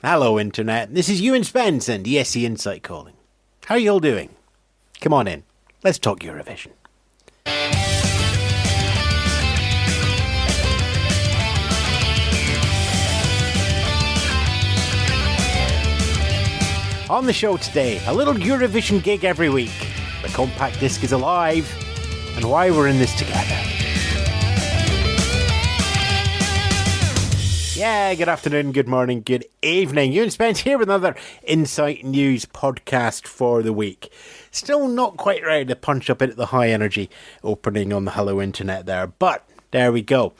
Hello, Internet. This is Ewan Spence and ESC Insight calling. How are you all doing? Come on in. Let's talk Eurovision. On the show today, a little Eurovision gig every week. The compact disc is alive, and why we're in this together. Yeah, good afternoon, good morning, good evening. Ewan Spence here with another Insight News podcast for the week. Still not quite ready to punch up into the high energy opening on the Hello Internet there, but there we go.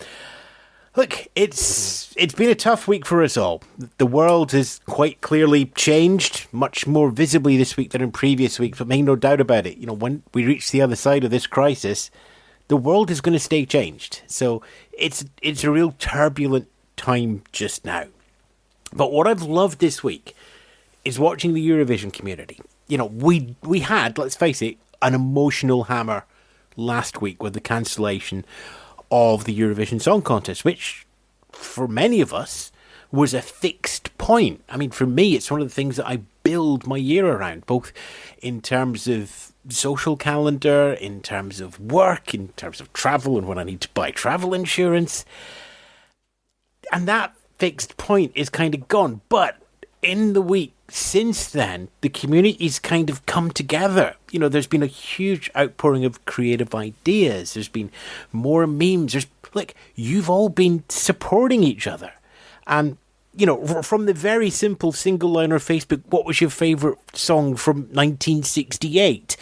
Look, it's been a tough week for us all. The world has quite clearly changed, much more visibly this week than in previous weeks, but make no doubt about it. You know, when we reach the other side of this crisis, the world is going to stay changed. So it's a real turbulent time just now. But what I've loved this week is watching the Eurovision community. You know, we had, let's face it, an emotional hammer last week with the cancellation of the Eurovision Song Contest, which for many of us was a fixed point. I mean, for me, it's one of the things that I build my year around, both in terms of social calendar, in terms of work, in terms of travel and when I need to buy travel insurance. And that fixed point is kind of gone. But in the week since then, the community's kind of come together. You know, there's been a huge outpouring of creative ideas. There's been more memes. You've all been supporting each other. And, you know, from the very simple single liner Facebook, what was your favourite song from 1968?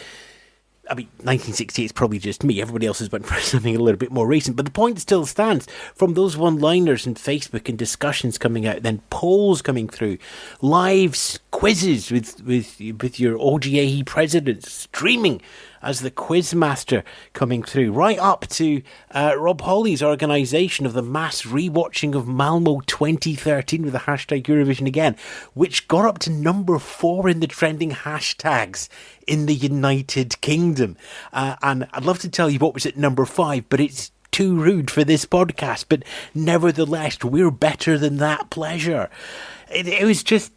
I mean, 1968 is probably just me. Everybody else has went for something a little bit more recent. But the point still stands. From those one-liners in Facebook and discussions coming out, then polls coming through, live quizzes with your OGAE president streaming as the quiz master coming through, right up to Rob Hawley's organisation of the mass rewatching of Malmo 2013 with the hashtag Eurovision again, which got up to number 4 in the trending hashtags in the United Kingdom. And I'd love to tell you what was at number 5, but it's too rude for this podcast. But nevertheless, we're better than that pleasure. It was just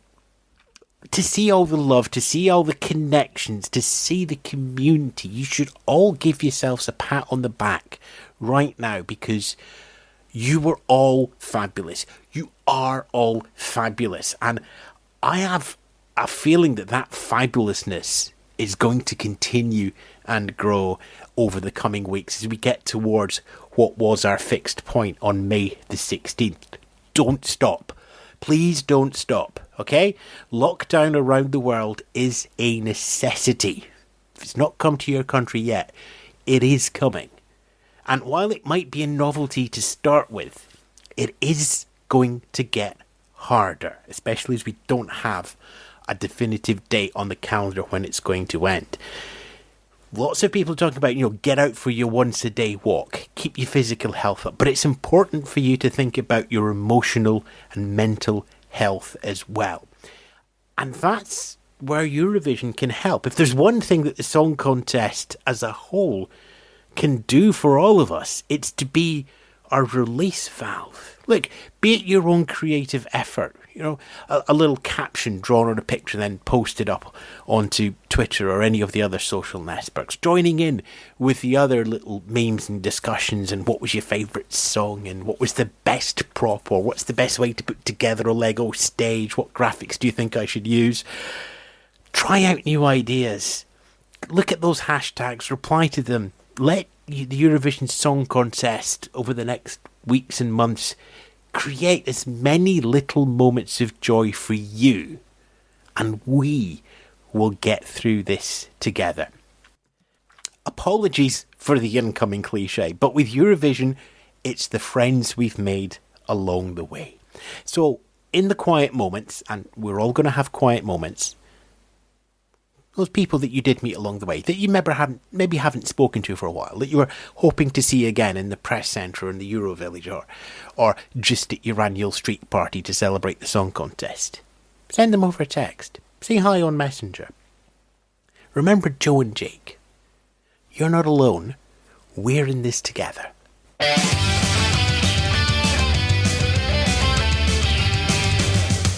to see all the love, to see all the connections, to see the community. You should all give yourselves a pat on the back right now, because you were all fabulous. You are all fabulous. And I have a feeling that fabulousness is going to continue and grow over the coming weeks as we get towards what was our fixed point on May the 16th. Don't stop. Please don't stop, okay? Lockdown around the world is a necessity. If it's not come to your country yet, it is coming. And while it might be a novelty to start with, it is going to get harder, especially as we don't have a definitive date on the calendar when it's going to end. Lots of people talking about, get out for your once a day walk, keep your physical health up, but it's important for you to think about your emotional and mental health as well. And that's where Eurovision can help. If there's one thing that the Song Contest as a whole can do for all of us, it's to be our release valve. Look, be it your own creative effort, a little caption drawn on a picture then posted up onto Twitter or any of the other social networks, joining in with the other little memes and discussions and what was your favourite song and what was the best prop or what's the best way to put together a Lego stage, what graphics do you think I should use? Try out new ideas. Look at those hashtags, reply to them. Let the Eurovision Song Contest over the next weeks and months create as many little moments of joy for you, and we will get through this together. Apologies for the incoming cliche, but with Eurovision, it's the friends we've made along the way. So, in the quiet moments, and we're all going to have quiet moments, those people that you did meet along the way, that you maybe haven't spoken to for a while, that you were hoping to see again in the press centre in the Euro Village or just at your annual street party to celebrate the Song Contest. Send them over a text. Say hi on Messenger. Remember Joe and Jake. You're not alone. We're in this together.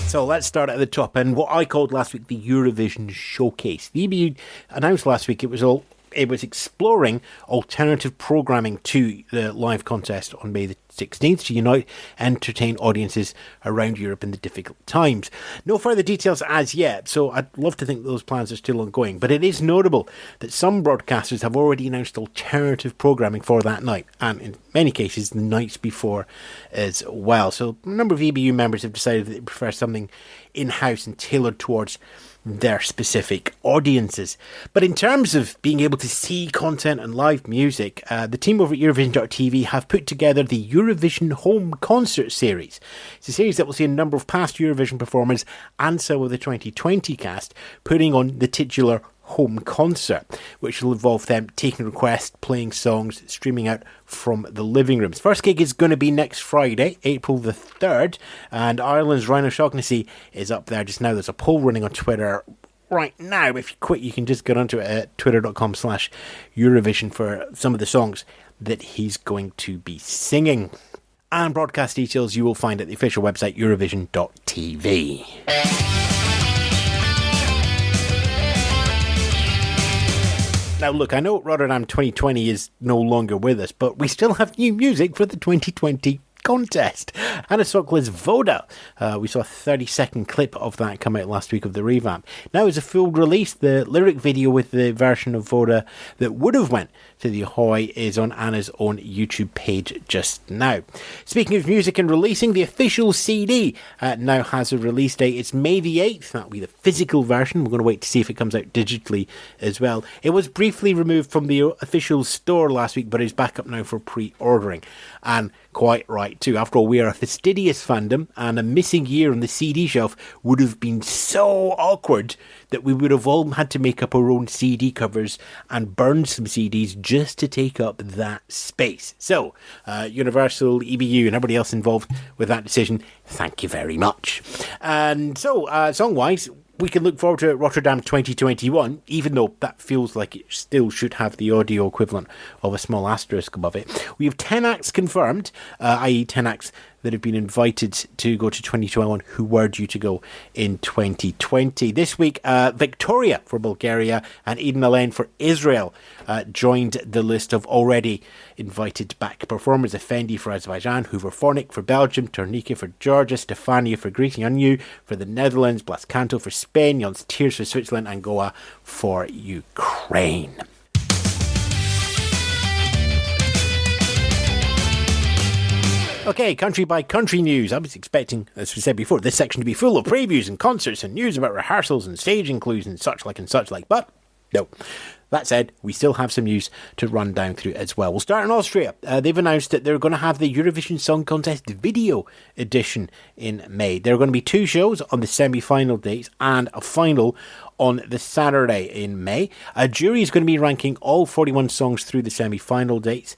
So let's start at the top, and what I called last week the Eurovision Showcase. The EBU announced last week it was exploring alternative programming to the live contest on May the 16th to unite and entertain audiences around Europe in the difficult times. No further details as yet, so I'd love to think those plans are still ongoing, but it is notable that some broadcasters have already announced alternative programming for that night, and in many cases the nights before as well. So a number of EBU members have decided that they prefer something in-house and tailored towards their specific audiences. But in terms of being able to see content and live music, the team over at Eurovision.tv have put together the Eurovision Home Concert Series. It's a series that will see a number of past Eurovision performers and some of the 2020 cast putting on the titular home concert, which will involve them taking requests, playing songs, streaming out from the living rooms. First gig is going to be next Friday, April the 3rd, and Ireland's Ryan O'Shaughnessy is up there just now. There's a poll running on Twitter right now. If you quit, you can just get onto it at twitter.com/Eurovision for some of the songs that he's going to be singing. And broadcast details you will find at the official website Eurovision.tv. Now look, I know Rotterdam 2020 is no longer with us, but we still have new music for the 2020 contest. And a song called Voda. We saw a 30-second clip of that come out last week of the revamp. Now it's a full release. The lyric video with the version of Voda that would have went to the Ahoy is on Anna's own YouTube page just now. Speaking of music and releasing, the official CD now has a release date. It's May the 8th. That'll be the physical version. We're going to wait to see if it comes out digitally as well. It was briefly removed from the official store last week, but is back up now for pre-ordering. And quite right too. After all, we are a fastidious fandom, and a missing year on the CD shelf would have been so awkward that we would have all had to make up our own CD covers and burn some CDs just to take up that space. So, Universal, EBU and everybody else involved with that decision, thank you very much. And so, song-wise, we can look forward to Rotterdam 2021, even though that feels like it still should have the audio equivalent of a small asterisk above it. We have 10 acts confirmed, i.e. 10 acts that have been invited to go to 2021 who were due to go in 2020. This week, Victoria for Bulgaria and Eden Alain for Israel joined the list of already invited back performers. Effendi for Azerbaijan, Hooverphonic for Belgium, Tornica for Georgia, Stefania for Greece, Yanyu for the Netherlands, Blascanto for Spain, Jans Tears for Switzerland, and Goa for Ukraine. Okay, country by country news. I was expecting, as we said before, this section to be full of previews and concerts and news about rehearsals and staging clues and such like, but no. That said, we still have some news to run down through as well. We'll start in Austria. They've announced that they're going to have the Eurovision Song Contest video edition in May. There are going to be 2 shows on the semi-final dates and a final on the Saturday in May. A jury is going to be ranking all 41 songs through the semi-final dates.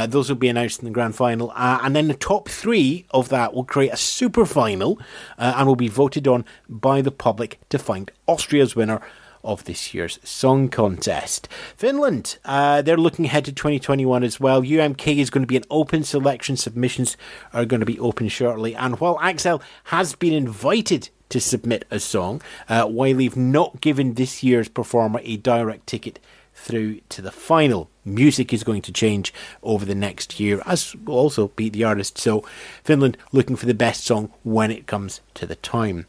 Those will be announced in the grand final. And then the top 3 of that will create a super final and will be voted on by the public to find Austria's winner of this year's song contest. Finland, they're looking ahead to 2021 as well. UMK is going to be an open selection. Submissions are going to be open shortly. And while Axel has been invited to submit a song, while they've not given this year's performer a direct ticket through to the final. Music is going to change over the next year, as will also be the artist. So Finland looking for the best song when it comes to the time.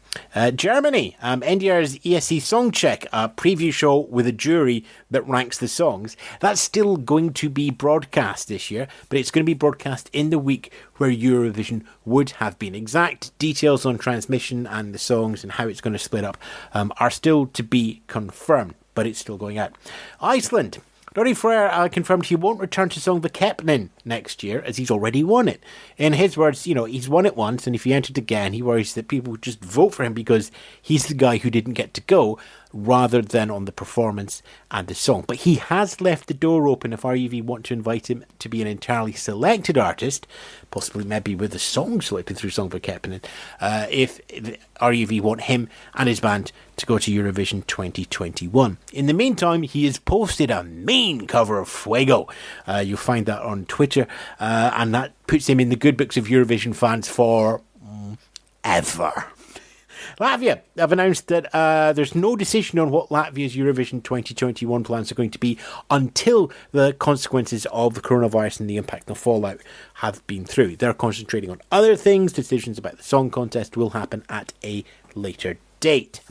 Germany, NDR's ESC Song Check, a preview show with a jury that ranks the songs. That's still going to be broadcast this year, but it's going to be broadcast in the week where Eurovision would have been. Exact details on transmission and the songs and how it's going to split up are still to be confirmed, but it's still going out. Iceland. Roddy Frere confirmed he won't return to Songvakeppnin next year, as he's already won it. In his words, he's won it once, and if he entered again, he worries that people would just vote for him because he's the guy who didn't get to go, rather than on the performance and the song. But he has left the door open if RUV want to invite him to be an entirely selected artist, possibly maybe with a song selected through Songvakeppnin, if RUV want him and his band to go to Eurovision 2021. In the meantime, he has posted a mean cover of Fuego. You'll find that on Twitter, and that puts him in the good books of Eurovision fans for ever. Latvia have announced that there's no decision on what Latvia's Eurovision 2021 plans are going to be until the consequences of the coronavirus and the impact and fallout have been through. They're concentrating on other things. Decisions about the song contest will happen at a later date.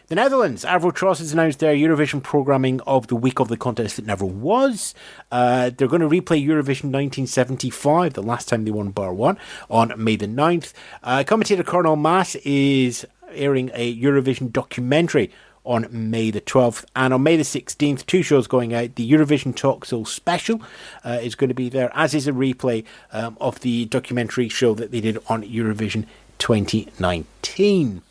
The Netherlands, Avrotros has announced their Eurovision programming of the week of the contest that never was. They're going to replay Eurovision 1975, the last time they won Bar 1, on May the 9th. Commentator Cornel Maas is airing a Eurovision documentary on May the 12th. And on May the 16th, 2 shows going out. The Eurovision Talk Show special is going to be there, as is a replay of the documentary show that they did on Eurovision 2019.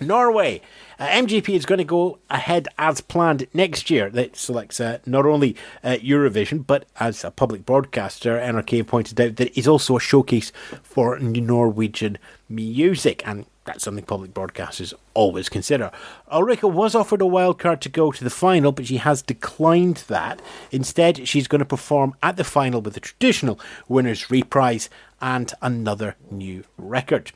Norway. MGP is going to go ahead as planned next year. That selects not only Eurovision, but as a public broadcaster, NRK pointed out that it's also a showcase for Norwegian music, and that's something public broadcasters always consider. Ulrika was offered a wild card to go to the final, but she has declined that. Instead, she's going to perform at the final with the traditional winner's reprise and another new record.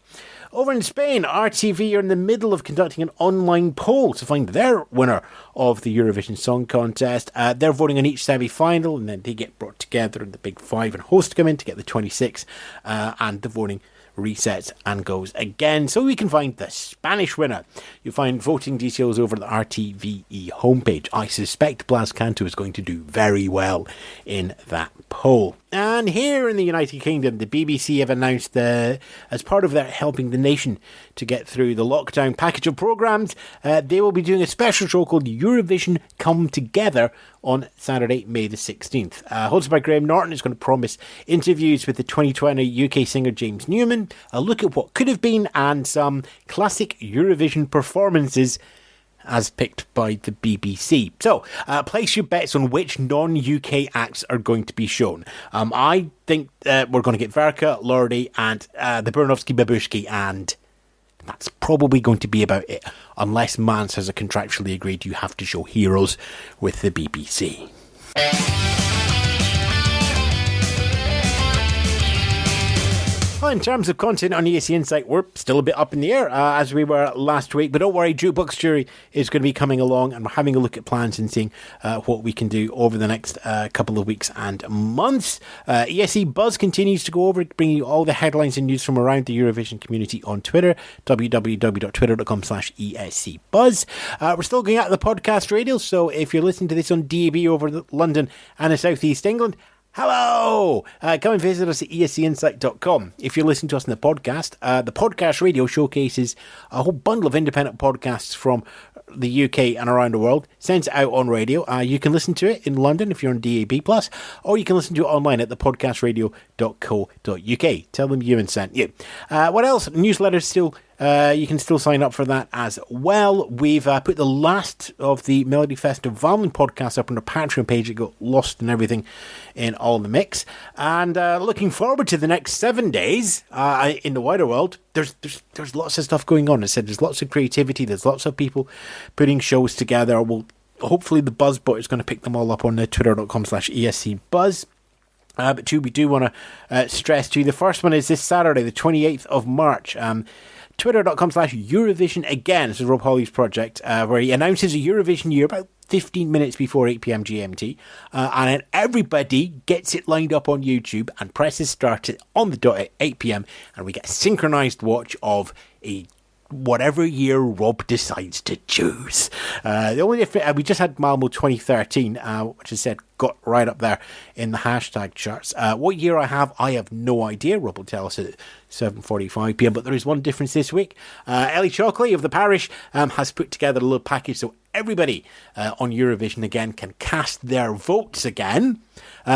Over in Spain, RTV are in the middle of conducting an online poll to find their winner of the Eurovision Song Contest. They're voting on each semi-final, and then they get brought together in the big 5 and host come in to get the 26, and the voting resets and goes again. So we can find the Spanish winner. You'll find voting details over the RTVE homepage. I suspect Blas Canto is going to do very well in that poll. And here in the United Kingdom, the BBC have announced as part of their helping the nation to get through the lockdown package of programmes, they will be doing a special show called Eurovision Come Together on Saturday, May the 16th. Hosted by Graham Norton, is going to promise interviews with the 2020 UK singer James Newman, a look at what could have been, and some classic Eurovision performances as picked by the BBC. So, place your bets on which non-UK acts are going to be shown. I think we're going to get Verka, Lordi, and the Burnovsky Babushki, and that's probably going to be about it, unless Mans has contractually agreed you have to show Heroes with the BBC. Well, in terms of content on ESC Insight, we're still a bit up in the air, as we were last week. But don't worry, Jukebox Jury is going to be coming along, and we're having a look at plans and seeing what we can do over the next couple of weeks and months. ESC Buzz continues to go over, bringing you all the headlines and news from around the Eurovision community on Twitter, www.twitter.com/ESC Buzz. We're still going out the podcast radio, so if you're listening to this on DAB over London and in South East England, hello! Come and visit us at escinsight.com. If you're listening to us in the podcast radio showcases a whole bundle of independent podcasts from the UK and around the world, sends it out on radio. You can listen to it in London if you're on DAB+, or you can listen to it online at thepodcastradio.co.uk. Tell them Ewan sent you. What else? Newsletters still... you can still sign up for that as well. We've put the last of the Melody Fest of Valmond podcast up on the Patreon page. It got lost and everything in all the mix. And looking forward to the next 7 days in the wider world. There's lots of stuff going on. I said there's lots of creativity. There's lots of people putting shows together. Hopefully the Buzzbot is going to pick them all up on the twitter.com/ESC Buzz. But two, we do want to stress to you. The first one is this Saturday, the 28th of March. Twitter.com/Eurovision again. This is Rob Hawley's project, where he announces a Eurovision year about 15 minutes before 8 p.m. GMT, and then everybody gets it lined up on YouTube and presses start on the dot at 8 p.m. and we get a synchronized watch of whatever year Rob decides to choose. The only difference, we just had Malmo 2013, which I said got right up there in the hashtag charts. What year I have no idea. Rob will tell us at 7:45 p.m. But there is one difference this week. Ellie Chalkley of the parish has put together a little package so everybody on Eurovision again can cast their votes again,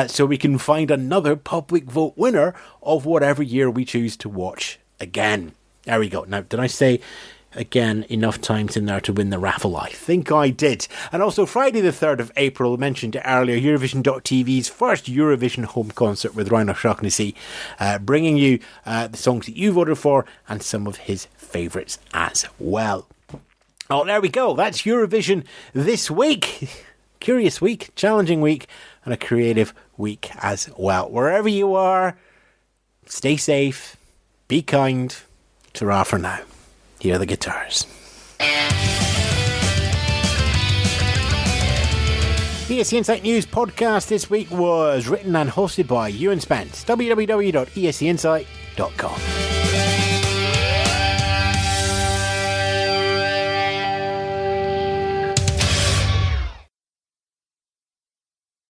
so we can find another public vote winner of whatever year we choose to watch again. There we go. Now, did I say again enough times in there to win the raffle? I think I did. And also Friday the 3rd of April, mentioned earlier, Eurovision.tv's first Eurovision home concert with Ryan O'Shaughnessy, bringing you the songs that you voted for and some of his favourites as well. Oh, there we go. That's Eurovision this week. Curious week, challenging week, and a creative week as well. Wherever you are, stay safe, be kind. Ta-ra for now. Here are the guitars. ESC Insight News podcast this week was written and hosted by Ewan Spence. www.escinsight.com.